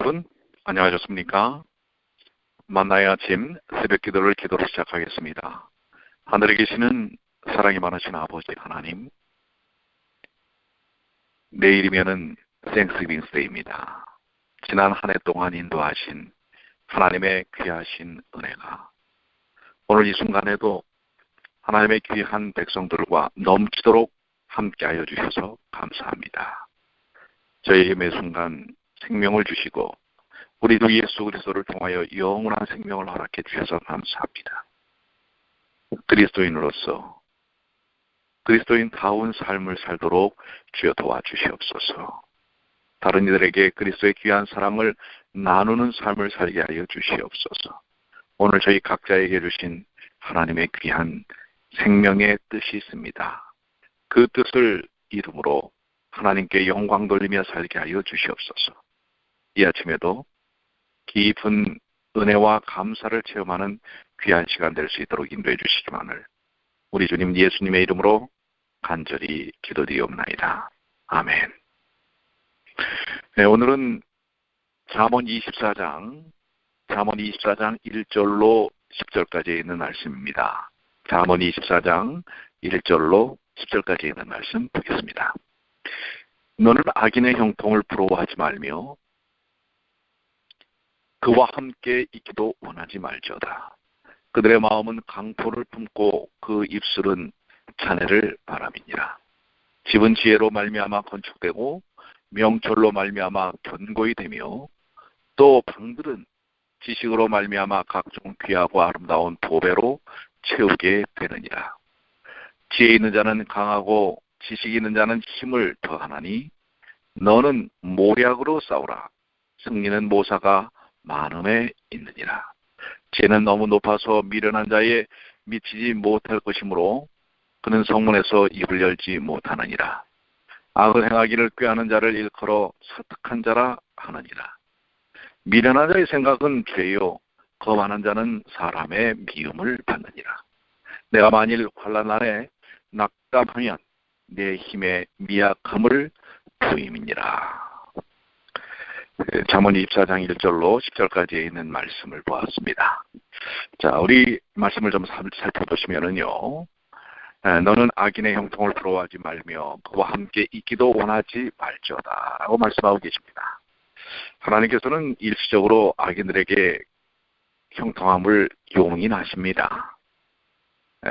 여러분, 안녕하셨습니까? 만나의 아침 새벽 기도를 기도로 시작하겠습니다. 하늘에 계시는 사랑이 많으신 아버지 하나님, 내일이면은 땡스기빙스데이입니다. 지난 한 해 동안 인도하신 하나님의 귀하신 은혜가 오늘 이 순간에도 하나님의 귀한 백성들과 넘치도록 함께하여 주셔서 감사합니다. 저희에게 매 순간 생명을 주시고 우리 주 예수 그리스도를 통하여 영원한 생명을 허락해 주셔서 감사합니다. 그리스도인으로서 그리스도인다운 삶을 살도록 주여 도와주시옵소서. 다른 이들에게 그리스도의 귀한 사랑을 나누는 삶을 살게 하여 주시옵소서. 오늘 저희 각자에게 주신 하나님의 귀한 생명의 뜻이 있습니다. 그 뜻을 이름으로 하나님께 영광 돌리며 살게 하여 주시옵소서. 이 아침에도 깊은 은혜와 감사를 체험하는 귀한 시간 될 수 있도록 인도해 주시기만을 우리 주님 예수님의 이름으로 간절히 기도드리옵나이다. 아멘. 네, 오늘은 잠언 24장 1절로 10절까지 있는 말씀입니다. 잠언 24장 1절로 10절까지 있는 말씀 보겠습니다. 너는 악인의 형통을 부러워하지 말며 그와 함께 있기도 원하지 말지어다. 그들의 마음은 강포를 품고 그 입술은 자네를 바람이니라. 집은 지혜로 말미암아 건축되고 명철로 말미암아 견고히 되며 또 방들은 지식으로 말미암아 각종 귀하고 아름다운 보배로 채우게 되느니라. 지혜 있는 자는 강하고 지식 있는 자는 힘을 더하나니 너는 모략으로 싸우라. 승리는 모사가 많음에 있느니라. 지혜는 너무 높아서 미련한 자에 미치지 못할 것이므로 그는 성문에서 입을 열지 못하느니라. 악을 행하기를 꾀하는 자를 일컬어 사특한 자라 하느니라. 미련한 자의 생각은 죄요 거만한 자는 사람의 미움을 받느니라. 내가 만일 환난 날에 낙담하면 내 힘의 미약함을 부임이니라. 잠언 24장 1절로 10절까지 있는 말씀을 보았습니다. 자, 우리 말씀을 좀 살펴보시면은요. 너는 악인의 형통을 부러워하지 말며 그와 함께 있기도 원하지 말지어다 라고 말씀하고 계십니다. 하나님께서는 일시적으로 악인들에게 형통함을 용인하십니다.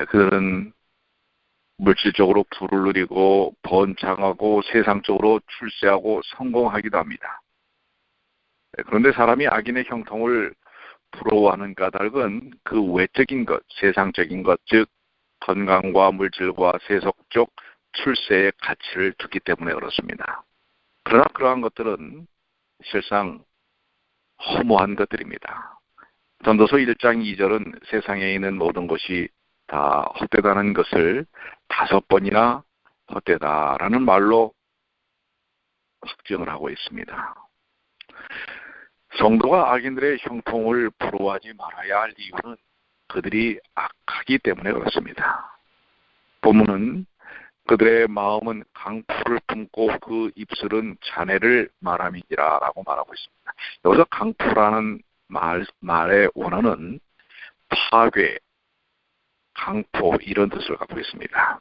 그들은 물질적으로 부를 누리고 번창하고 세상적으로 출세하고 성공하기도 합니다. 그런데 사람이 악인의 형통을 부러워하는 까닭은 그 외적인 것, 세상적인 것, 즉 건강과 물질과 세속적 출세의 가치를 두기 때문에 그렇습니다. 그러나 그러한 것들은 실상 허무한 것들입니다. 전도서 1장 2절은 세상에 있는 모든 것이 다 헛되다는 것을 5번이나 헛되다라는 말로 확정을 하고 있습니다. 성도가 악인들의 형통을 부러워하지 말아야 할 이유는 그들이 악하기 때문에 그렇습니다. 본문은 그들의 마음은 강포를 품고 그 입술은 자네를 말함이니라 라고 말하고 있습니다. 여기서 강포라는 말의 원어는 파괴, 강포 이런 뜻을 갖고 있습니다.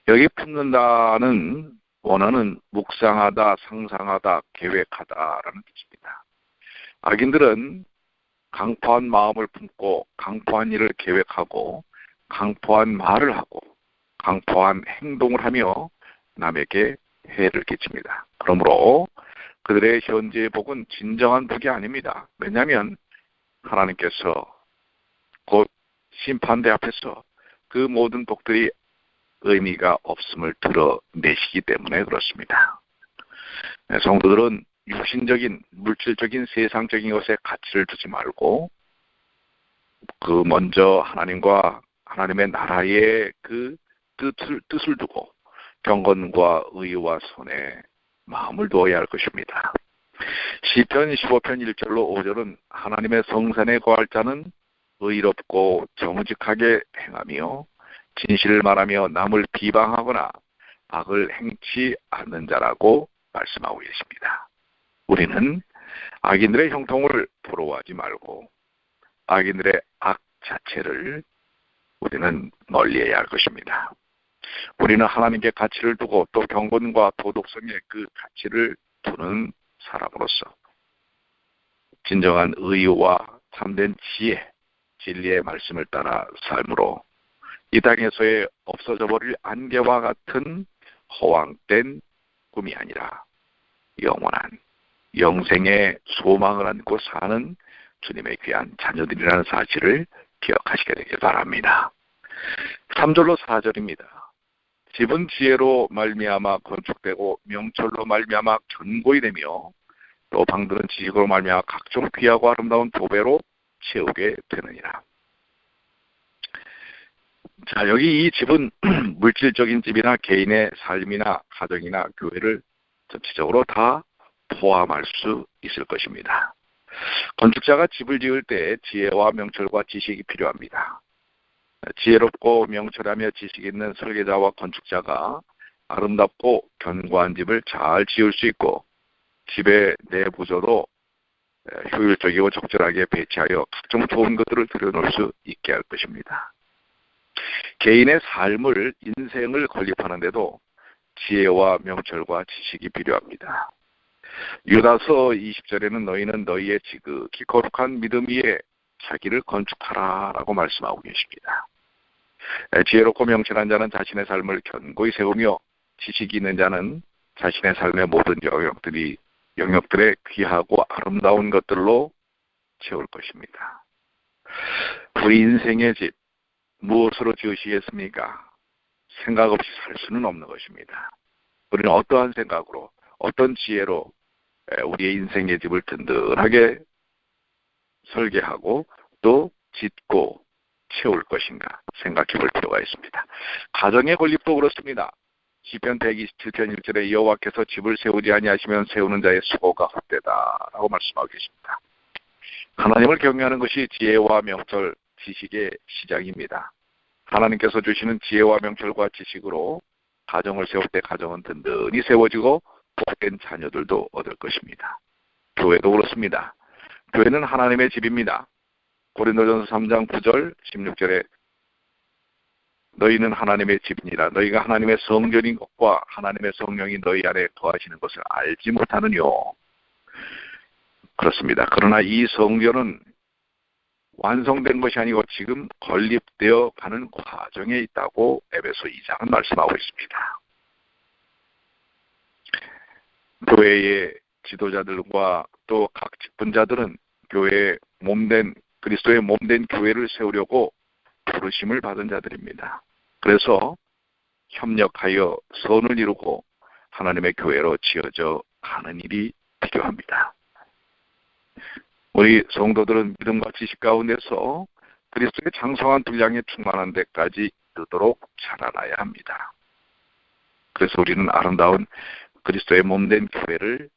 여기 품는다는 원어는 묵상하다, 상상하다, 계획하다라는 뜻입니다. 악인들은 강포한 마음을 품고 강포한 일을 계획하고 강포한 말을 하고 강포한 행동을 하며 남에게 해를 끼칩니다. 그러므로 그들의 현재의 복은 진정한 복이 아닙니다. 왜냐하면 하나님께서 곧 심판대 앞에서 그 모든 복들이 의미가 없음을 드러내시기 때문에 그렇습니다. 성도들은 육신적인, 물질적인, 세상적인 것에 가치를 두지 말고 그 먼저 하나님과 하나님의 나라의 그 뜻을 두고 경건과 의와 선에 마음을 두어야 할 것입니다. 시편 15편 1절로 5절은 하나님의 성산에 거할 자는 의롭고 정직하게 행하며 진실을 말하며 남을 비방하거나 악을 행치 않는 자라고 말씀하고 계십니다. 우리는 악인들의 형통을 부러워하지 말고 악인들의 악 자체를 우리는 멀리해야 할 것입니다. 우리는 하나님께 가치를 두고 또 경건과 도덕성의 그 가치를 두는 사람으로서 진정한 의와 참된 지혜, 진리의 말씀을 따라 삶으로 이 땅에서의 없어져 버릴 안개와 같은 허황된 꿈이 아니라 영원한 영생의 소망을 안고 사는 주님의 귀한 자녀들이라는 사실을 기억하시게 되길 바랍니다. 3절로 4절입니다. 집은 지혜로 말미암아 건축되고 명철로 말미암아 견고히 되며 또 방들은 지식으로 말미암아 각종 귀하고 아름다운 도배로 채우게 되느니라. 자, 여기 이 집은 물질적인 집이나 개인의 삶이나 가정이나 교회를 전체적으로 다 포함할 수 있을 것입니다. 건축자가 집을 지을 때 지혜와 명철과 지식이 필요합니다. 지혜롭고 명철하며 지식 있는 설계자와 건축자가 아름답고 견고한 집을 잘 지을 수 있고 집의 내부조도 효율적이고 적절하게 배치하여 각종 좋은 것들을 들여놓을 수 있게 할 것입니다. 개인의 삶을, 인생을 건립하는데도 지혜와 명철과 지식이 필요합니다. 유다서 20절에는 너희는 너희의 지극히 거룩한 믿음 위에 자기를 건축하라 라고 말씀하고 계십니다. 지혜롭고 명철한 자는 자신의 삶을 견고히 세우며 지식이 있는 자는 자신의 삶의 모든 영역들의 귀하고 아름다운 것들로 채울 것입니다. 우리 인생의 집 무엇으로 지으시겠습니까? 생각 없이 살 수는 없는 것입니다. 우리는 어떠한 생각으로 어떤 지혜로 우리의 인생의 집을 든든하게 설계하고 또 짓고 채울 것인가 생각해 볼 필요가 있습니다. 가정의 건립도 그렇습니다. 시편 127편 1절에 여호와께서 집을 세우지 아니하시면 세우는 자의 수고가 헛되다라고 말씀하고 계십니다. 하나님을 경외하는 것이 지혜와 명철, 지식의 시작입니다. 하나님께서 주시는 지혜와 명철과 지식으로 가정을 세울 때 가정은 든든히 세워지고 복된 자녀들도 얻을 것입니다. 교회도 그렇습니다. 교회는 하나님의 집입니다. 고린도전서 3장 9절 16절에 너희는 하나님의 집이니라. 너희가 하나님의 성전인 것과 하나님의 성령이 너희 안에 거하시는 것을 알지 못하느뇨. 그렇습니다. 그러나 이 성전은 완성된 것이 아니고 지금 건립되어 가는 과정에 있다고 에베소 2장은 말씀하고 있습니다. 교회의 지도자들과 또 각 직분자들은 교회의 몸된 그리스도의 몸된 교회를 세우려고 부르심을 받은 자들입니다. 그래서 협력하여 선을 이루고 하나님의 교회로 지어져 가는 일이 필요합니다. 우리 성도들은 믿음과 지식 가운데서 그리스도의 장성한 분량에 충만한 데까지 이르도록 자라나야 합니다. 그래서 우리는 아름다운 그리스도의 몸된 교회를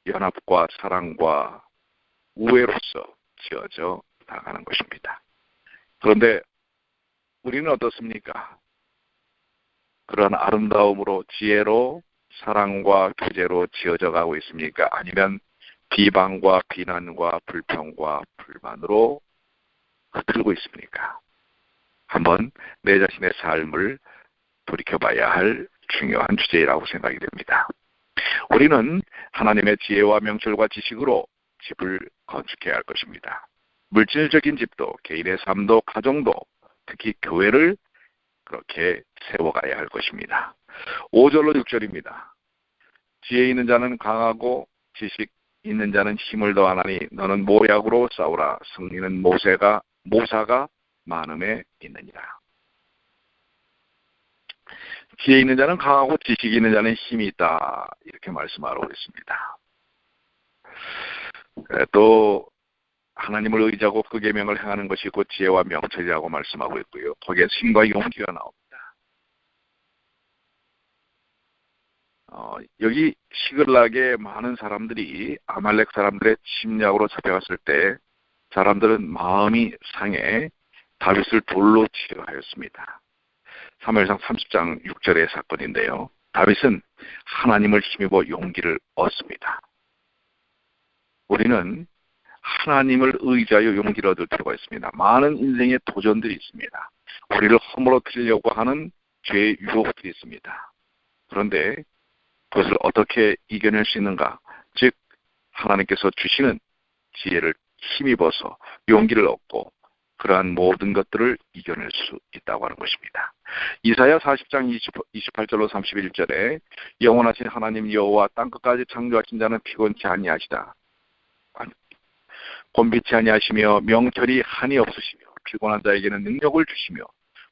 연합과 사랑과 우애로서 지어져 나가는 것입니다. 그런데 우리는 어떻습니까? 그러한 아름다움으로 지혜로 사랑과 교제로 지어져 가고 있습니까? 아니면 비방과 비난과 불평과 불만으로 흐트르고 있습니까? 한번 내 자신의 삶을 돌이켜봐야 할 중요한 주제라고 생각이 됩니다. 우리는 하나님의 지혜와 명철과 지식으로 집을 건축해야 할 것입니다. 물질적인 집도 개인의 삶도 가정도 특히 교회를 그렇게 세워가야 할 것입니다. 5절로 6절입니다. 지혜 있는 자는 강하고 지식 있는 자는 힘을 더하나니 너는 모약으로 싸우라. 승리는 모사가 많음에 있느니라. 지혜 있는 자는 강하고 지식이 있는 자는 힘이 있다. 이렇게 말씀하고 있습니다. 또 하나님을 의지하고 그 계명을 행하는 것이 곧 지혜와 명철이라고 말씀하고 있고요. 거기에 힘과 용기가 나옵니다. 여기 시글락에 많은 사람들이 아말렉 사람들의 침략으로 잡혀갔을 때 사람들은 마음이 상해 다윗을 돌로 치려 하였습니다. 사무엘상 30장 6절의 사건인데요. 다윗은 하나님을 힘입어 용기를 얻습니다. 우리는 하나님을 의지하여 용기를 얻을 필요가 있습니다. 많은 인생의 도전들이 있습니다. 우리를 허물어뜨리려고 하는 죄의 유혹들이 있습니다. 그런데 그것을 어떻게 이겨낼 수 있는가? 즉 하나님께서 주시는 지혜를 힘입어서 용기를 얻고 그러한 모든 것들을 이겨낼 수 있다고 하는 것입니다. 이사야 40장 28절로 31절에 영원하신 하나님 여호와 땅끝까지 창조하신 자는 피곤치 아니하시다. 곤비치 아니하시며 명철이 한이 없으시며 피곤한 자에게는 능력을 주시며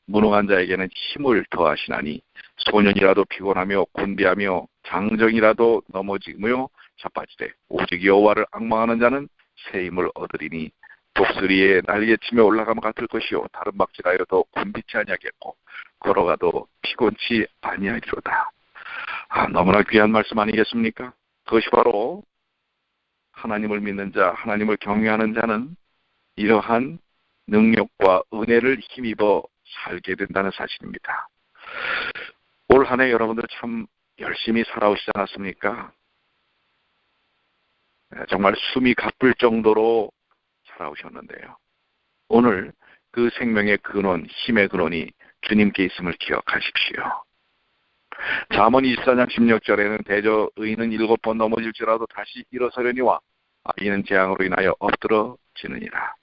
무능한 자에게는 힘을 더하시나니 소년이라도 피곤하며 곤비하며 장정이라도 넘어지며 자빠지되 오직 여호와를 앙망하는 자는 새 힘을 얻으리니 독수리에 날개치며 올라가면 같을 것이요 다른 박질하여 더 곤비치 아니하겠고 걸어가도 피곤치 아니하리로다. 너무나 귀한 말씀 아니겠습니까? 그것이 바로 하나님을 믿는 자, 하나님을 경외하는 자는 이러한 능력과 은혜를 힘입어 살게 된다는 사실입니다. 올 한 해 여러분들 참 열심히 살아오시지 않았습니까? 정말 숨이 가쁠 정도로 살아오셨는데요. 오늘 그 생명의 근원, 힘의 근원이 주님께 있음을 기억하십시오. 잠언 24장 16절에는 대저 의인은 7번 넘어질지라도 다시 일어서려니와 이는 재앙으로 인하여 엎드러지느니라.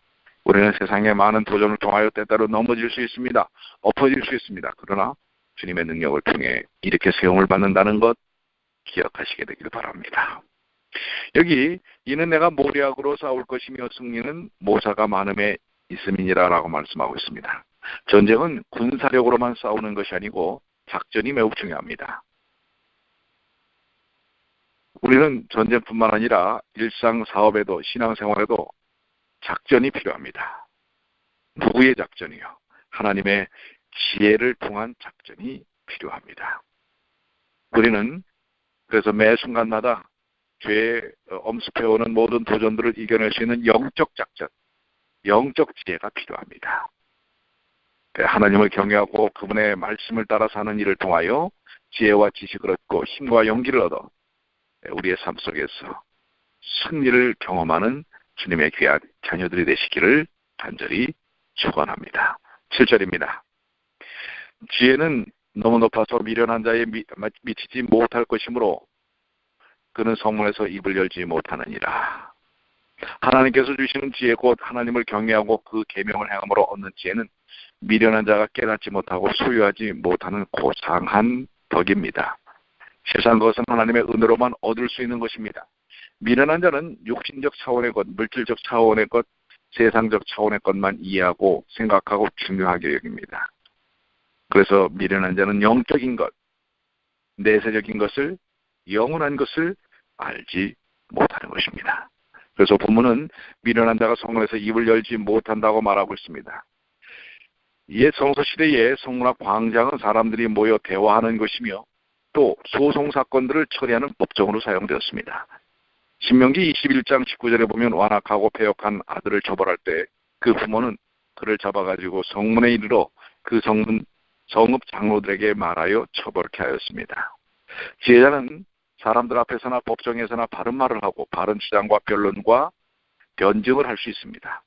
우리는 세상의 많은 도전을 통하여 때때로 넘어질 수 있습니다. 엎어질 수 있습니다. 그러나 주님의 능력을 통해 이렇게 세움을 받는다는 것 기억하시게 되길 바랍니다. 여기 이는 내가 모략으로 싸울 것이며 승리는 모사가 많음에 있음이니라 라고 말씀하고 있습니다. 전쟁은 군사력으로만 싸우는 것이 아니고 작전이 매우 중요합니다. 우리는 전쟁뿐만 아니라 일상 사업에도 신앙생활에도 작전이 필요합니다. 누구의 작전이요? 하나님의 지혜를 통한 작전이 필요합니다. 우리는 그래서 매 순간마다 죄에 엄습해오는 모든 도전들을 이겨낼 수 있는 영적 작전, 영적 지혜가 필요합니다. 하나님을 경외하고 그분의 말씀을 따라 사는 일을 통하여 지혜와 지식을 얻고 힘과 용기를 얻어 우리의 삶 속에서 승리를 경험하는 주님의 귀한 자녀들이 되시기를 간절히 축원합니다. 7절입니다. 지혜는 너무 높아서 미련한 자에 미치지 못할 것이므로 그는 성문에서 입을 열지 못하느니라. 하나님께서 주시는 지혜 곧 하나님을 경외하고 그 계명을 행함으로 얻는 지혜는 미련한 자가 깨닫지 못하고 소유하지 못하는 고상한 덕입니다. 세상 것은 하나님의 은혜로만 얻을 수 있는 것입니다. 미련한 자는 육신적 차원의 것, 물질적 차원의 것, 세상적 차원의 것만 이해하고 생각하고 중요하게 여깁니다. 그래서 미련한 자는 영적인 것, 내세적인 것을, 영원한 것을 알지 못하는 것입니다. 그래서 본문은 미련한 자가 성문에서 입을 열지 못한다고 말하고 있습니다. 옛 성서시대의 성문학 광장은 사람들이 모여 대화하는 것이며 또 소송사건들을 처리하는 법정으로 사용되었습니다. 신명기 21장 19절에 보면 완악하고 패역한 아들을 처벌할 때 그 부모는 그를 잡아가지고 성문에 이르러 그 성읍 장로들에게 말하여 처벌케 하였습니다. 지혜자는 사람들 앞에서나 법정에서나 바른 말을 하고 바른 주장과 변론과 변증을 할 수 있습니다.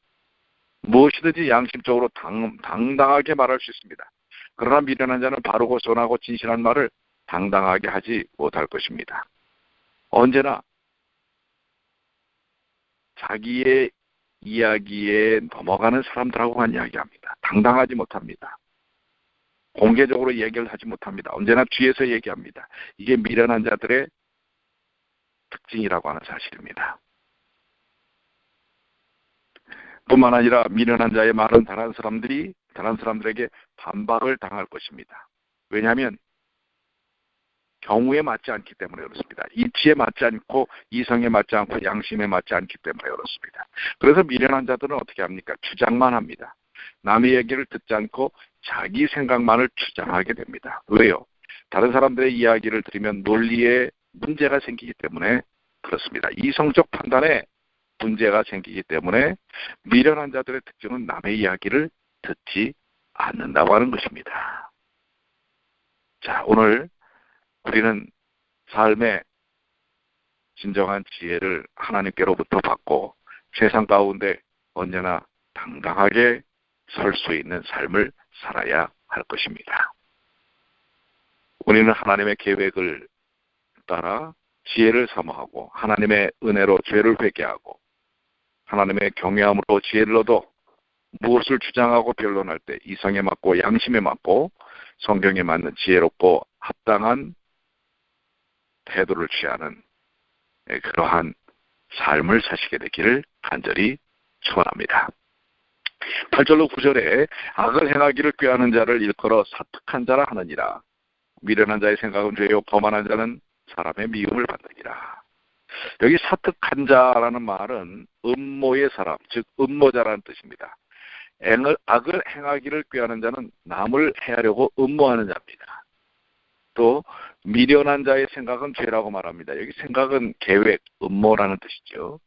무엇이든지 양심적으로 당당하게 말할 수 있습니다. 그러나 미련한 자는 바르고 선하고 진실한 말을 당당하게 하지 못할 것입니다. 언제나 자기의 이야기에 넘어가는 사람들하고만 이야기합니다. 당당하지 못합니다. 공개적으로 얘기를 하지 못합니다. 언제나 뒤에서 얘기합니다. 이게 미련한 자들의 특징이라고 하는 사실입니다. 뿐만 아니라 미련한 자의 말은 다른 사람들에게 반박을 당할 것입니다. 왜냐하면 경우에 맞지 않기 때문에 그렇습니다. 이치에 맞지 않고 이성에 맞지 않고 양심에 맞지 않기 때문에 그렇습니다. 그래서 미련한 자들은 어떻게 합니까? 주장만 합니다. 남의 얘기를 듣지 않고 자기 생각만을 주장하게 됩니다. 왜요? 다른 사람들의 이야기를 들으면 논리에 문제가 생기기 때문에 그렇습니다. 이성적 판단에 문제가 생기기 때문에 미련한 자들의 특징은 남의 이야기를 듣지 않는다고 하는 것입니다. 자, 오늘 우리는 삶의 진정한 지혜를 하나님께로부터 받고 세상 가운데 언제나 당당하게 설 수 있는 삶을 살아야 할 것입니다. 우리는 하나님의 계획을 따라 지혜를 사모하고 하나님의 은혜로 죄를 회개하고 하나님의 경외함으로 지혜를 얻어 무엇을 주장하고 변론할 때 이성에 맞고 양심에 맞고 성경에 맞는 지혜롭고 합당한 태도를 취하는 그러한 삶을 사시게 되기를 간절히 축원합니다. 8절로 9절에 악을 행하기를 꾀하는 자를 일컬어 사특한 자라 하느니라. 미련한 자의 생각은 죄요 거만한 자는 사람의 미움을 받느니라. 여기 사특한 자라는 말은 음모의 사람, 즉 음모자라는 뜻입니다. 악을 행하기를 꾀하는 자는 남을 해하려고 음모하는 자입니다. 또 미련한 자의 생각은 죄라고 말합니다. 여기 생각은 계획, 음모라는 뜻이죠.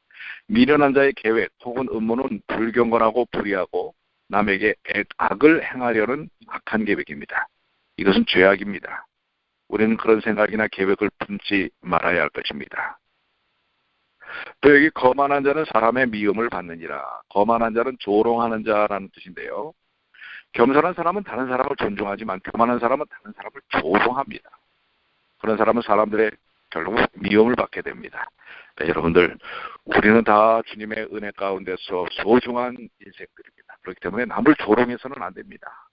미련한 자의 계획 혹은 음모는 불경건하고 불의하고 남에게 악을 행하려는 악한 계획입니다. 이것은 죄악입니다. 우리는 그런 생각이나 계획을 품지 말아야 할 것입니다. 또 여기 거만한 자는 사람의 미움을 받느니라. 거만한 자는 조롱하는 자라는 뜻인데요. 겸손한 사람은 다른 사람을 존중하지만 교만한 사람은 다른 사람을 조롱합니다. 그런 사람은 사람들의 결국 미움을 받게 됩니다. 그러니까 여러분들, 우리는 다 주님의 은혜 가운데서 소중한 인생들입니다. 그렇기 때문에 남을 조롱해서는 안 됩니다.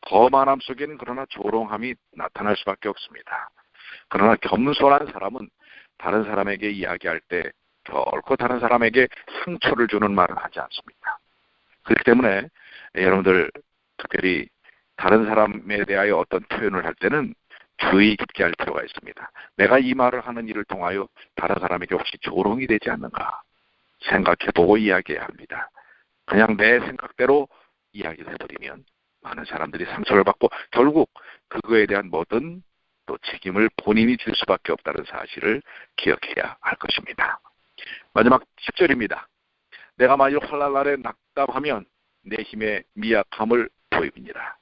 거만함 속에는 그러나 조롱함이 나타날 수밖에 없습니다. 그러나 겸손한 사람은 다른 사람에게 이야기할 때 결코 다른 사람에게 상처를 주는 말을 하지 않습니다. 그렇기 때문에 여러분들 특별히 다른 사람에 대하여 어떤 표현을 할 때는 주의 깊게 할 필요가 있습니다. 내가 이 말을 하는 일을 통하여 다른 사람에게 혹시 조롱이 되지 않는가 생각해보고 이야기해야 합니다. 그냥 내 생각대로 이야기를 해버리면 많은 사람들이 상처를 받고 결국 그거에 대한 모든 또 책임을 본인이 질 수밖에 없다는 사실을 기억해야 할 것입니다. 마지막 10절입니다. 내가 만일 환난 날에 낙담하면 내 힘의 미약함을 보입니다.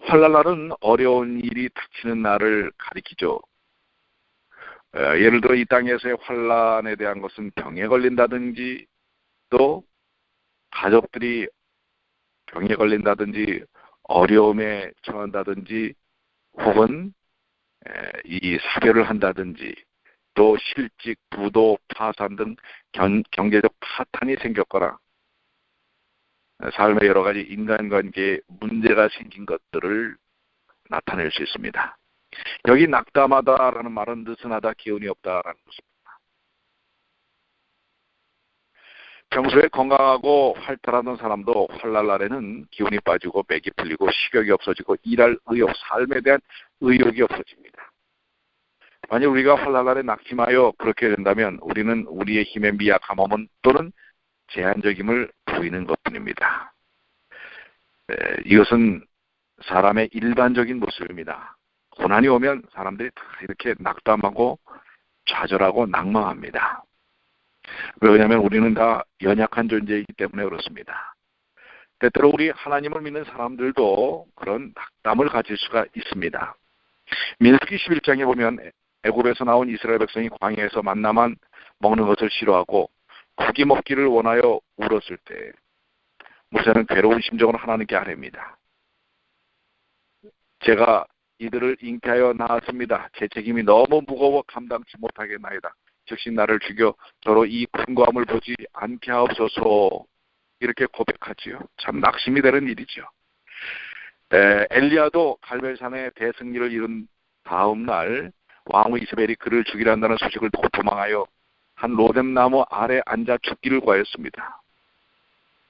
환난 날은 어려운 일이 닥치는 날을 가리키죠. 예를 들어 이 땅에서의 환난에 대한 것은 병에 걸린다든지 또 가족들이 병에 걸린다든지 어려움에 처한다든지 혹은 이 사별을 한다든지 또 실직, 부도, 파산 등 경제적 파탄이 생겼거나 삶의 여러 가지 인간관계에 문제가 생긴 것들을 나타낼 수 있습니다. 여기 낙담하다라는 말은 느슨하다, 기운이 없다라는 것입니다. 평소에 건강하고 활달하던 사람도 환난 날에는 기운이 빠지고 맥이 풀리고 식욕이 없어지고 일할 의욕, 삶에 대한 의욕이 없어집니다. 만약 우리가 환난 날에 낙심하여 그렇게 된다면 우리는 우리의 힘의 미약함 또는 제한적임을 보이는 것뿐입니다. 이것은 사람의 일반적인 모습입니다. 고난이 오면 사람들이 다 이렇게 낙담하고 좌절하고 낙망합니다. 왜냐하면 우리는 다 연약한 존재이기 때문에 그렇습니다. 때때로 우리 하나님을 믿는 사람들도 그런 낙담을 가질 수가 있습니다. 민수기 11장에 보면 애굽에서 나온 이스라엘 백성이 광야에서 만나만 먹는 것을 싫어하고 고기 먹기를 원하여 울었을 때 모세는 괴로운 심정으로 하나님께 아뢰입니다. 제가 이들을 잉태하여 낳았습니다. 제 책임이 너무 무거워 감당치 못하겠나이다. 즉시 나를 죽여 저로 이 큰 고함을 보지 않게 하옵소서. 이렇게 고백하지요. 참 낙심이 되는 일이죠. 엘리야도 갈멜산의 대승리를 이룬 다음 날 왕후 이세벨이 그를 죽이려 한다는 소식을 듣고 도망하여 한 로뎀나무 아래 앉아 죽기를 구하였습니다.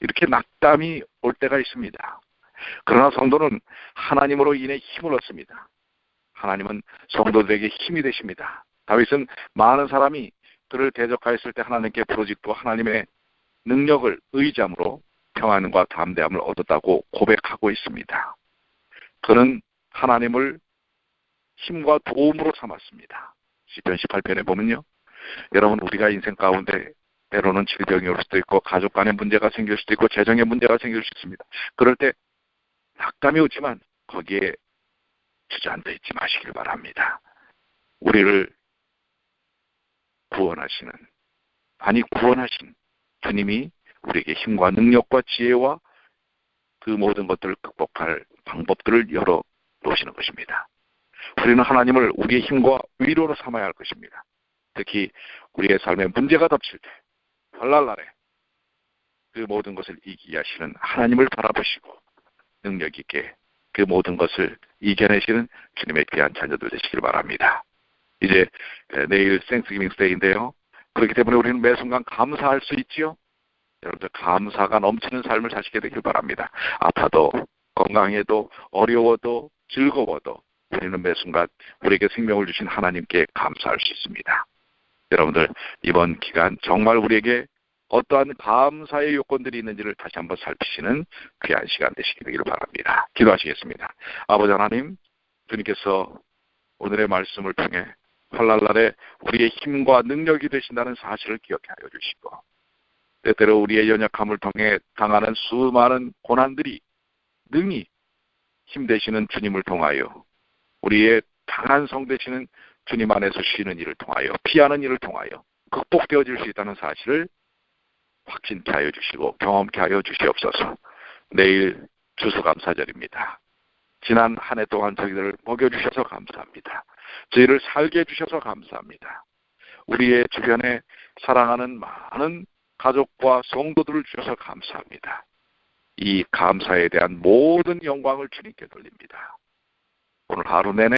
이렇게 낙담이 올 때가 있습니다. 그러나 성도는 하나님으로 인해 힘을 얻습니다. 하나님은 성도들에게 힘이 되십니다. 다윗은 많은 사람이 그를 대적하였을 때 하나님께 부르짖고 하나님의 능력을 의지함으로 평안과 담대함을 얻었다고 고백하고 있습니다. 그는 하나님을 힘과 도움으로 삼았습니다. 시편 18편에 보면요. 여러분 우리가 인생 가운데 때로는 질병이 올 수도 있고 가족 간의 문제가 생길 수도 있고 재정의 문제가 생길 수 있습니다. 그럴 때 낙담이 오지만 거기에 주저앉아 있지 마시길 바랍니다. 우리를 구원하시는, 구원하신 주님이 우리에게 힘과 능력과 지혜와 그 모든 것들을 극복할 방법들을 열어 놓으시는 것입니다. 우리는 하나님을 우리의 힘과 위로로 삼아야 할 것입니다. 특히 우리의 삶에 문제가 닥칠 때, 환난날에 그 모든 것을 이기게 하시는 하나님을 바라보시고 능력 있게 그 모든 것을 이겨내시는 주님의 귀한 자녀들 되시길 바랍니다. 이제 내일 생스기빙 데이인데요. 그렇기 때문에 우리는 매 순간 감사할 수 있지요. 여러분들 감사가 넘치는 삶을 사시게 되길 바랍니다. 아파도 건강해도 어려워도 즐거워도 우리는 매 순간 우리에게 생명을 주신 하나님께 감사할 수 있습니다. 여러분들 이번 기간 정말 우리에게 어떠한 감사의 요건들이 있는지를 다시 한번 살피시는 귀한 시간 되시기 되기를 바랍니다. 기도하시겠습니다. 아버지 하나님, 주님께서 오늘의 말씀을 통해 환난날에 우리의 힘과 능력이 되신다는 사실을 기억해 하여 주시고, 때때로 우리의 연약함을 통해 당하는 수많은 고난들이 능히 힘 되시는 주님을 통하여 우리의 강한 성 되시는 주님 안에서 쉬는 일을 통하여 피하는 일을 통하여 극복되어질 수 있다는 사실을 확신케 하여 주시고 경험케 하여 주시옵소서. 내일 추수감사절입니다. 지난 한 해 동안 저희들을 먹여주셔서 감사합니다. 저희를 살게 해주셔서 감사합니다. 우리의 주변에 사랑하는 많은 가족과 성도들을 주셔서 감사합니다. 이 감사에 대한 모든 영광을 주님께 돌립니다. 오늘 하루 내내